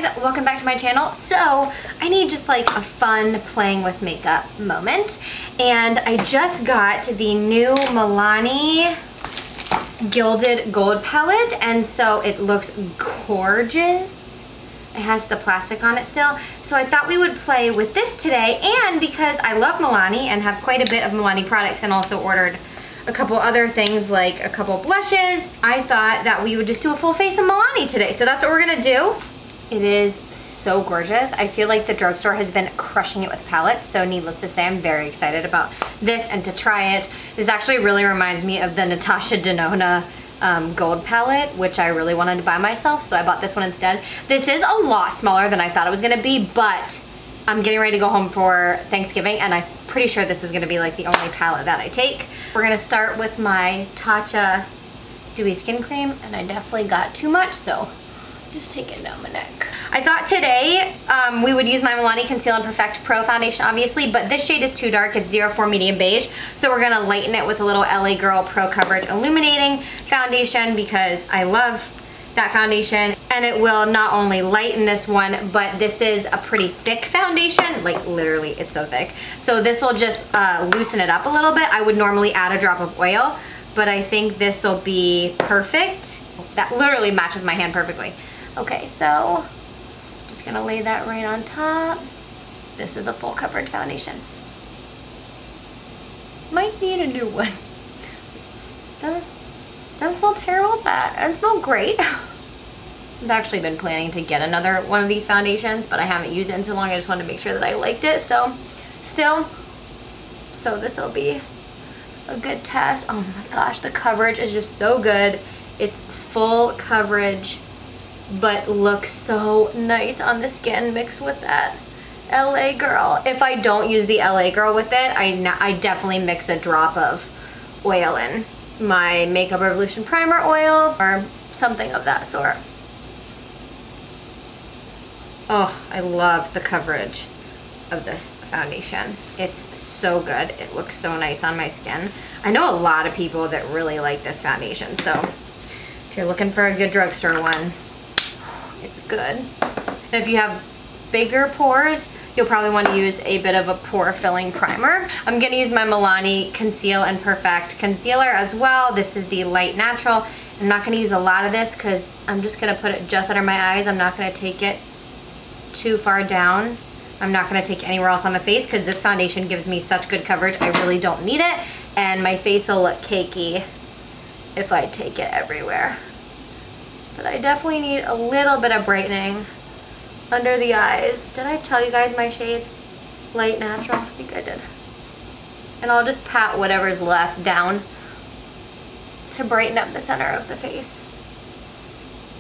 guys, welcome back to my channel. So I need just like a fun playing with makeup moment, and I just got the new Milani Gilded Gold palette, and so it looks gorgeous. It has the plastic on it still, so I thought we would play with this today. And because I love Milani and have quite a bit of Milani products, and also ordered a couple other things like a couple blushes, I thought that we would just do a full face of Milani today. So that's what we're gonna do. It is so gorgeous. I feel like the drugstore has been crushing it with palettes, so needless to say, I'm very excited about this and to try it. This actually really reminds me of the Natasha Denona gold palette, which I really wanted to buy myself, so I bought this one instead. This is a lot smaller than I thought it was gonna be, but I'm getting ready to go home for Thanksgiving, and I'm pretty sure this is gonna be like the only palette that I take. We're gonna start with my Tatcha Dewy Skin Cream, and I definitely got too much, so just take it down my neck. I thought today we would use my Milani Conceal and Perfect Pro foundation, obviously, but this shade is too dark. It's 04 Medium Beige, so we're gonna lighten it with a little LA Girl Pro Coverage Illuminating Foundation, because I love that foundation, and it will not only lighten this one, but this is a pretty thick foundation. Like literally, it's so thick. So this will just loosen it up a little bit. I would normally add a drop of oil, but I think this will be perfect. That literally matches my hand perfectly. Okay, so just gonna lay that right on top. This is a full coverage foundation. Might need a new one. Doesn't smell terrible, but it doesn't smell great. I've actually been planning to get another one of these foundations, but I haven't used it in so long. I just wanted to make sure that I liked it. So this will be a good test. Oh my gosh, the coverage is just so good. It's full coverage, but looks so nice on the skin mixed with that LA Girl. If I don't use the LA Girl with it, I definitely mix a drop of oil in. My Makeup Revolution primer oil or something of that sort. Oh, I love the coverage of this foundation. It's so good. It looks so nice on my skin. I know a lot of people that really like this foundation, so if you're looking for a good drugstore one, it's good. And if you have bigger pores, you'll probably want to use a bit of a pore filling primer. I'm gonna use my Milani Conceal and Perfect Concealer as well. This is the Light Natural. I'm not gonna use a lot of this because I'm just gonna put it just under my eyes. I'm not gonna take it too far down. I'm not gonna take anywhere else on the face because this foundation gives me such good coverage. I really don't need it, and my face will look cakey if I take it everywhere. But I definitely need a little bit of brightening under the eyes. Did I tell you guys my shade? Light Natural? I think I did. And I'll just pat whatever's left down to brighten up the center of the face.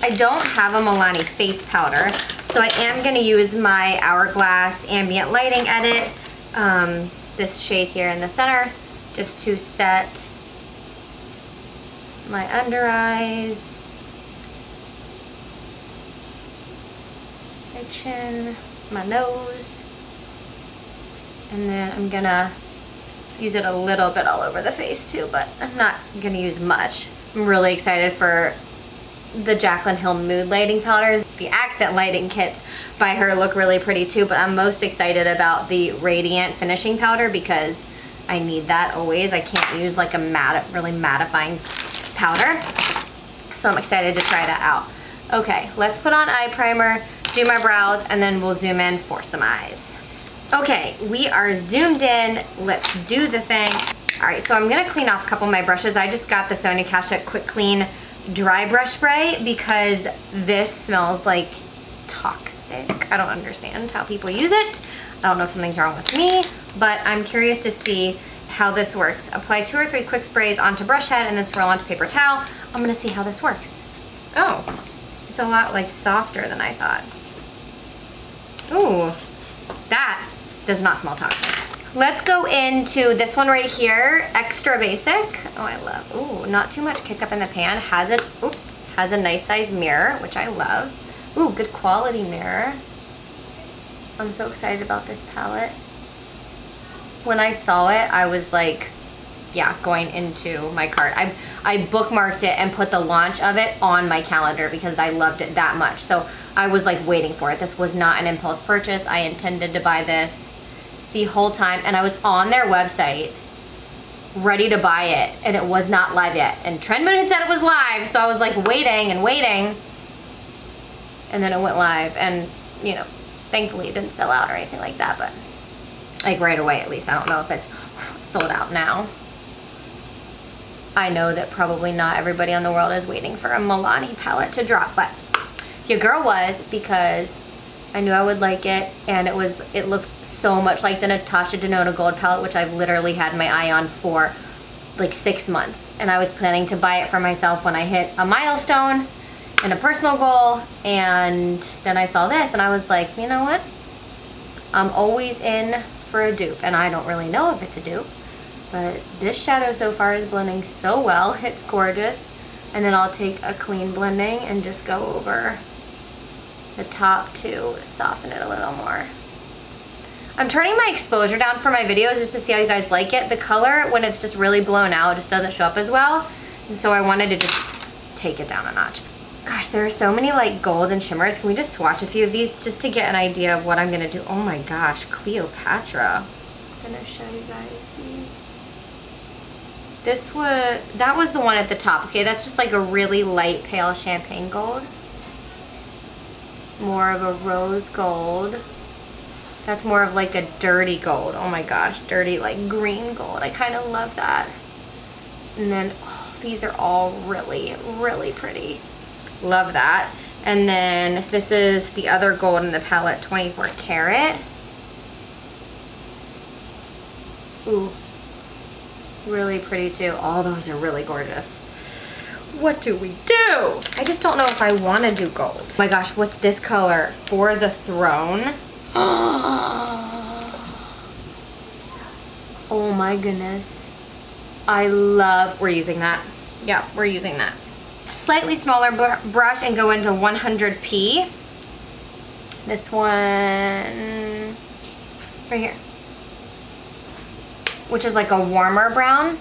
I don't have a Milani face powder, so I am gonna use my Hourglass Ambient Lighting Edit, this shade here in the center, just to set my under eyes, my chin, my nose, and then I'm gonna use it a little bit all over the face too, but I'm not gonna use much. I'm really excited for the Jaclyn Hill Mood Lighting Powders. The Accent Lighting kits by her look really pretty too, but I'm most excited about the Radiant Finishing Powder because I need that always. I can't use like a matte, really mattifying powder, so I'm excited to try that out. Okay, let's put on eye primer, do my brows, and then we'll zoom in for some eyes. Okay, we are zoomed in. Let's do the thing. All right, so I'm gonna clean off a couple of my brushes. I just got the Sonia Kashuk Quick Clean Dry Brush Spray because this smells like toxic. I don't understand how people use it. I don't know if something's wrong with me, but I'm curious to see how this works. Apply 2 or 3 quick sprays onto brush head and then swirl onto paper towel. I'm gonna see how this works. Oh, it's a lot like softer than I thought. Ooh, that does not smell toxic. Let's go into this one right here, Extra Basic. Oh, I love, ooh, not too much kick up in the pan. Has a nice size mirror, which I love. Ooh, good quality mirror. I'm so excited about this palette. When I saw it, I was like yeah, going into my cart. I bookmarked it and put the launch of it on my calendar because I loved it that much. So I was like waiting for it. This was not an impulse purchase. I intended to buy this the whole time, and I was on their website ready to buy it, and it was not live yet. And Trend Moon had said it was live, so I was like waiting and waiting, and then it went live, and you know, thankfully it didn't sell out or anything like that, but like right away at least. I don't know if it's sold out now. I know that probably not everybody in the world is waiting for a Milani palette to drop, but your girl was, because I knew I would like it, and it looks so much like the Natasha Denona Gold palette, which I've literally had my eye on for like 6 months, and I was planning to buy it for myself when I hit a milestone and a personal goal, and then I saw this and I was like, you know what, I'm always in for a dupe, and I don't really know if it's a dupe, but this shadow so far is blending so well. It's gorgeous. And then I'll take a clean blending and just go over the top to soften it a little more. I'm turning my exposure down for my videos just to see how you guys like it. The color, when it's just really blown out, just doesn't show up as well. And so I wanted to just take it down a notch. Gosh, there are so many like gold and shimmers. Can we just swatch a few of these just to get an idea of what I'm gonna do? Oh my gosh, Cleopatra. I'm gonna show you guys these. That was the one at the top. Okay, that's just like a really light pale champagne gold. More of a rose gold. That's more of like a dirty gold. Oh my gosh, dirty like green gold. I kind of love that. And then, oh, these are all really, really pretty. Love that. And then this is the other gold in the palette, 24 karat. Ooh, really pretty too. All those are really gorgeous. What do we do? I just don't know if I want to do gold. Oh my gosh, what's this color? For the Throne. Oh my goodness. I love, we're using that. Yeah, we're using that. Slightly smaller brush and go into 100p. This one right here, which is like a warmer brown.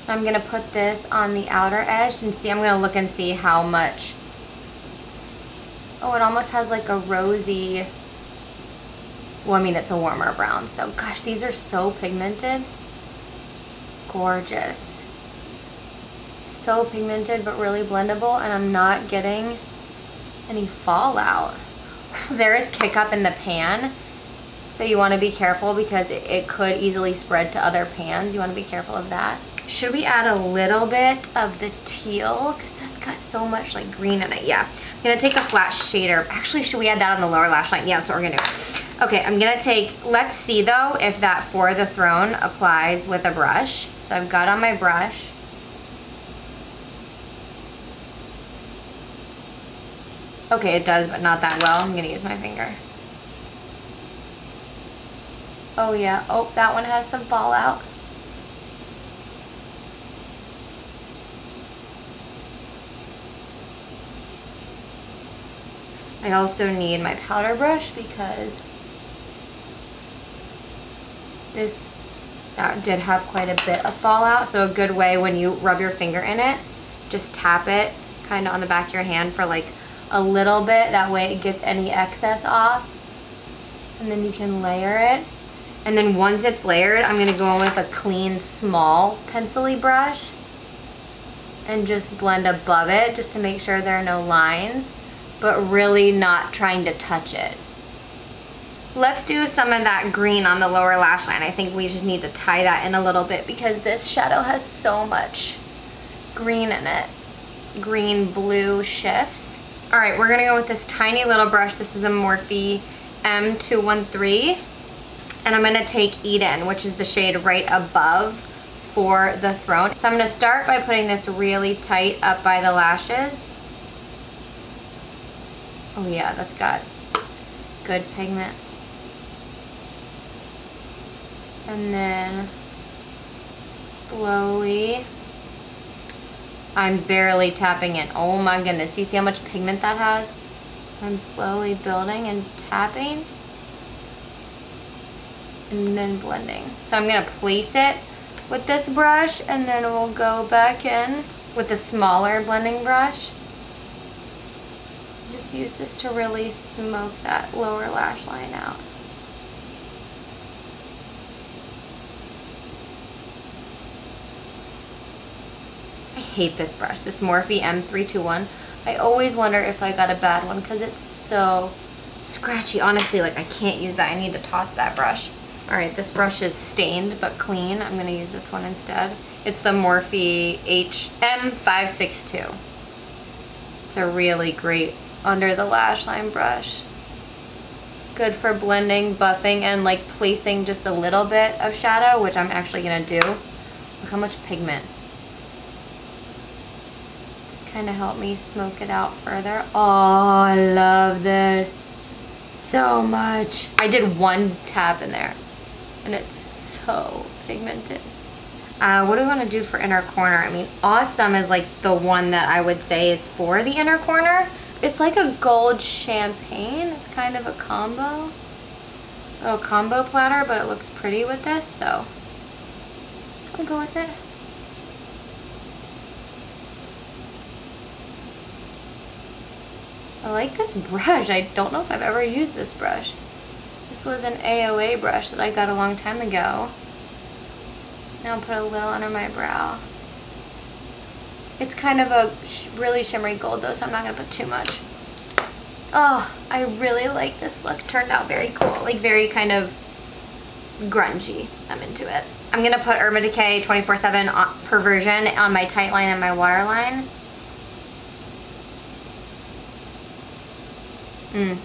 I'm gonna put this on the outer edge and see, I'm gonna look and see how much. Oh, it almost has like a rosy, well, I mean, it's a warmer brown. So gosh, these are so pigmented. Gorgeous. So pigmented, but really blendable, and I'm not getting any fallout. There is kick up in the pan, so you wanna be careful because it could easily spread to other pans. You wanna be careful of that. Should we add a little bit of the teal? Because that's got so much like green in it. Yeah, I'm gonna take a flat shader. Actually, should we add that on the lower lash line? Yeah, that's what we're gonna do. Okay, I'm gonna take, let's see though if that For the Throne applies with a brush. So I've got on my brush. Okay, it does, but not that well. I'm gonna use my finger. Oh yeah, oh, that one has some fallout. I also need my powder brush because that did have quite a bit of fallout. So a good way when you rub your finger in it, just tap it kind of on the back of your hand for like a little bit. That way it gets any excess off. And then you can layer it. And then once it's layered, I'm gonna go in with a clean, small pencil-y brush and just blend above it just to make sure there are no lines, but really not trying to touch it. Let's do some of that green on the lower lash line. I think we just need to tie that in a little bit because this shadow has so much green in it. Green, blue shifts. All right, we're gonna go with this tiny little brush. This is a Morphe M213. And I'm gonna take Eden, which is the shade right above For the Throne. So I'm gonna start by putting this really tight up by the lashes. Oh yeah, that's got good pigment. And then slowly, I'm barely tapping in. Oh my goodness, do you see how much pigment that has? I'm slowly building and tapping and then blending. So I'm gonna place it with this brush, and then we'll go back in with a smaller blending brush. Just use this to really smoke that lower lash line out. I hate this brush, this Morphe M321. I always wonder if I got a bad one because it's so scratchy. Honestly, like I can't use that. I need to toss that brush. All right, this brush is stained but clean. I'm gonna use this one instead. It's the Morphe M562. It's a really great under the lash line brush. Good for blending, buffing, and like placing just a little bit of shadow, which I'm actually gonna do. Look how much pigment. Just kind of help me smoke it out further. Oh, I love this so much. I did one tab in there and it's so pigmented. What do we want to do for inner corner? I mean, Awesome is like the one that I would say is for the inner corner. It's like a gold champagne. It's kind of a combo. Little combo platter, but it looks pretty with this, so I'll go with it. I like this brush. I don't know if I've ever used this brush. This was an AOA brush that I got a long time ago. Now I'll put a little under my brow. It's kind of a really shimmery gold though, so I'm not gonna put too much. Oh, I really like this look. Turned out very cool, like very kind of grungy. I'm into it. I'm gonna put Urban Decay 24/7 Perversion on my tight line and my waterline.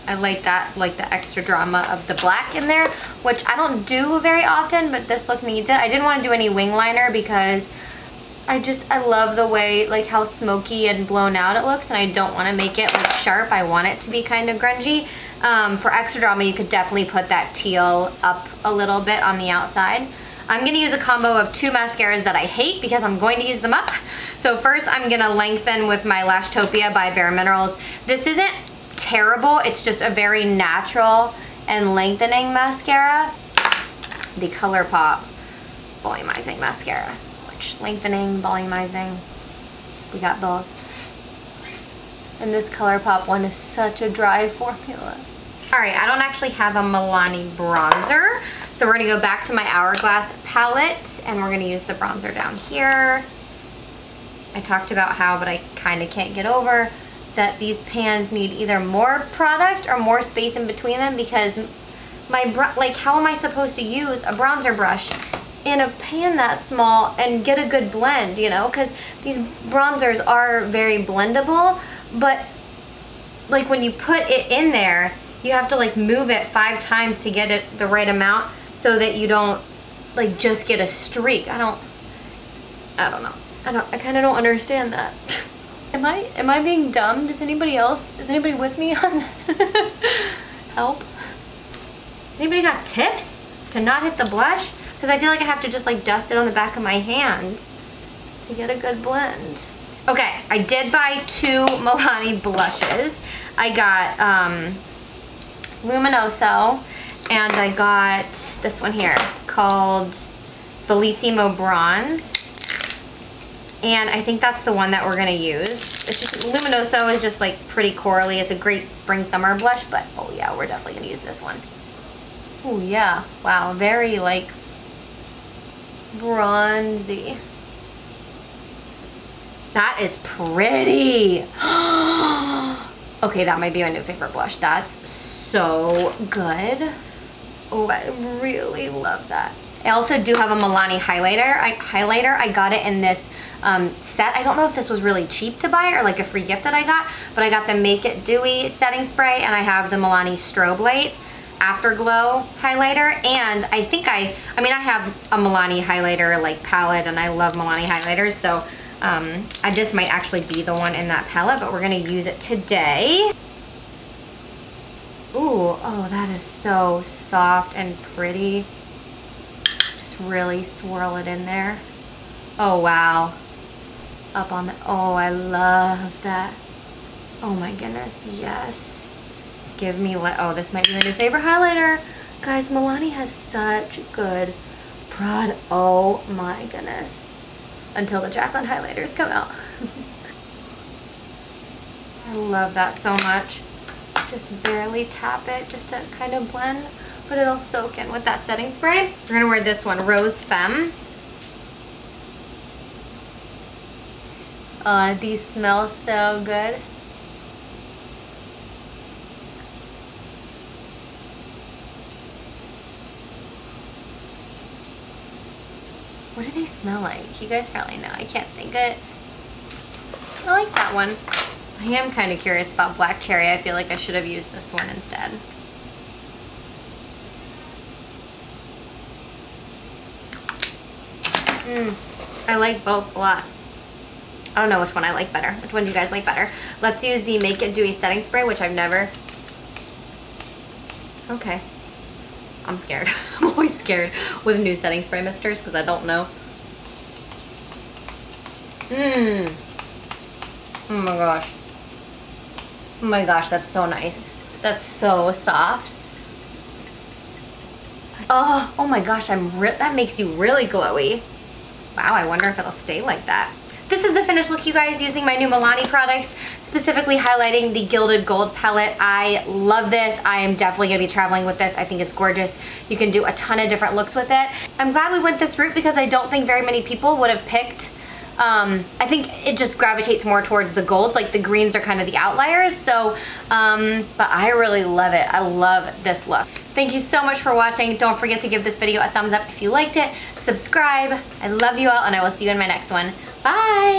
I like that, like the extra drama of the black in there, which I don't do very often, but this look needs it. I didn't want to do any wing liner because I love the way, like how smoky and blown out it looks, and I don't want to make it like sharp. I want it to be kind of grungy. For extra drama, you could definitely put that teal up a little bit on the outside. I'm gonna use a combo of two mascaras that I hate because I'm going to use them up. So first I'm gonna lengthen with my Lashtopia by Bare Minerals. This isn't terrible, it's just a very natural and lengthening mascara. The ColourPop volumizing mascara, which lengthening, volumizing, we got both. And this ColourPop one is such a dry formula. All right, I don't actually have a Milani bronzer, so we're gonna go back to my Hourglass palette and we're gonna use the bronzer down here. I talked about how, but I kind of can't get over that these pans need either more product or more space in between them, because like how am I supposed to use a bronzer brush in a pan that small and get a good blend, you know? Because these bronzers are very blendable, but like when you put it in there, you have to like move it 5 times to get it the right amount so that you don't like just get a streak. I don't know. I kind of don't understand that. Am I being dumb? Is anybody with me on that? Help. Anybody got tips to not hit the blush? Because I feel like I have to just like dust it on the back of my hand to get a good blend. Okay, I did buy 2 Milani blushes. I got Luminoso, and I got this one here called Bellissimo Bronze. And I think that's the one that we're gonna use. It's just, Luminoso is just like pretty corally. It's a great spring summer blush, but oh yeah, we're definitely gonna use this one. Oh yeah, wow, very like bronzy. That is pretty. Okay, that might be my new favorite blush. That's so good. Oh, I really love that. I also do have a Milani highlighter. I got it in this set. I don't know if this was really cheap to buy or like a free gift that I got, but I got the Make It Dewy setting spray, and I have the Milani Strobe Light Afterglow highlighter, and I think I have a Milani highlighter like palette, and I love Milani highlighters, so this might actually be the one in that palette, but we're gonna use it today. Ooh, oh, that is so soft and pretty. Just really swirl it in there. Oh, wow. Up on the, oh, I love that. Oh my goodness, yes. Oh, this might be my new favorite highlighter. Guys, Milani has such good Prada. Oh my goodness. Until the Jaclyn highlighters come out. I love that so much. Just barely tap it just to kind of blend, but it'll soak in with that setting spray. We're gonna wear this one, Rose Femme. Oh, these smell so good. What do they smell like? You guys probably know. I can't think it. I like that one. I am kind of curious about Black Cherry. I feel like I should have used this one instead. I like both a lot. I don't know which one I like better. Which one do you guys like better? Let's use the Make It Dewy setting spray, which I've never... Okay. I'm scared. I'm always scared with new setting spray misters because I don't know. Oh my gosh. Oh my gosh, that's so nice. That's so soft. Oh my gosh, that makes you really glowy. Wow, I wonder if it'll stay like that. This is the finished look, you guys, using my new Milani products, specifically highlighting the Gilded Gold palette. I love this. I am definitely gonna be traveling with this. I think it's gorgeous. You can do a ton of different looks with it. I'm glad we went this route because I don't think very many people would have picked. I think it just gravitates more towards the golds, like the greens are kind of the outliers. So, but I really love it. I love this look. Thank you so much for watching. Don't forget to give this video a thumbs up if you liked it. Subscribe. I love you all, and I will see you in my next one. Bye.